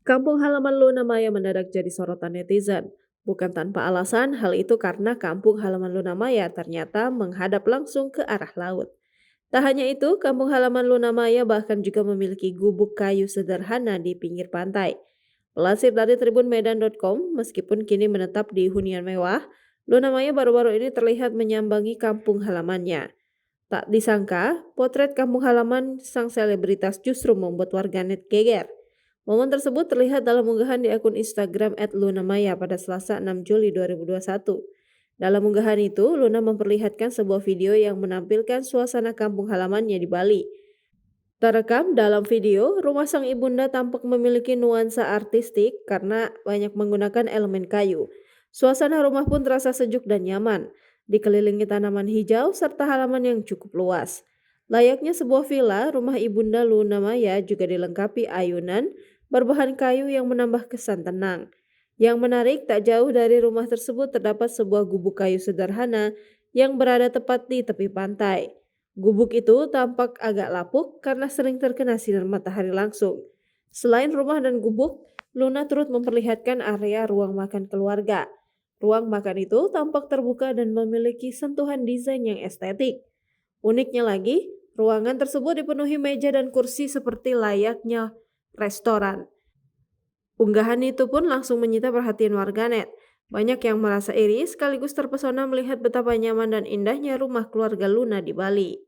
Kampung halaman Luna Maya mendadak jadi sorotan netizen. Bukan tanpa alasan, hal itu karena kampung halaman Luna Maya ternyata menghadap langsung ke arah laut. Tak hanya itu, kampung halaman Luna Maya bahkan juga memiliki gubuk kayu sederhana di pinggir pantai. Pelansir dari tribunmedan.com, meskipun kini menetap di hunian mewah, Luna Maya baru-baru ini terlihat menyambangi kampung halamannya. Tak disangka, potret kampung halaman sang selebritas justru membuat warganet geger. Momen tersebut terlihat dalam unggahan di akun Instagram @lunamaya pada Selasa 6 Juli 2021. Dalam unggahan itu, Luna memperlihatkan sebuah video yang menampilkan suasana kampung halamannya di Bali. Terekam dalam video, rumah sang ibunda tampak memiliki nuansa artistik karena banyak menggunakan elemen kayu. Suasana rumah pun terasa sejuk dan nyaman, dikelilingi tanaman hijau serta halaman yang cukup luas. Layaknya sebuah villa, rumah ibunda Luna Maya juga dilengkapi ayunan berbahan kayu yang menambah kesan tenang. Yang menarik, tak jauh dari rumah tersebut terdapat sebuah gubuk kayu sederhana yang berada tepat di tepi pantai. Gubuk itu tampak agak lapuk karena sering terkena sinar matahari langsung. Selain rumah dan gubuk, Luna turut memperlihatkan area ruang makan keluarga. Ruang makan itu tampak terbuka dan memiliki sentuhan desain yang estetik. Uniknya lagi, ruangan tersebut dipenuhi meja dan kursi seperti layaknya restoran. Unggahan itu pun langsung menyita perhatian warganet. Banyak yang merasa iri sekaligus terpesona melihat betapa nyaman dan indahnya rumah keluarga Luna di Bali.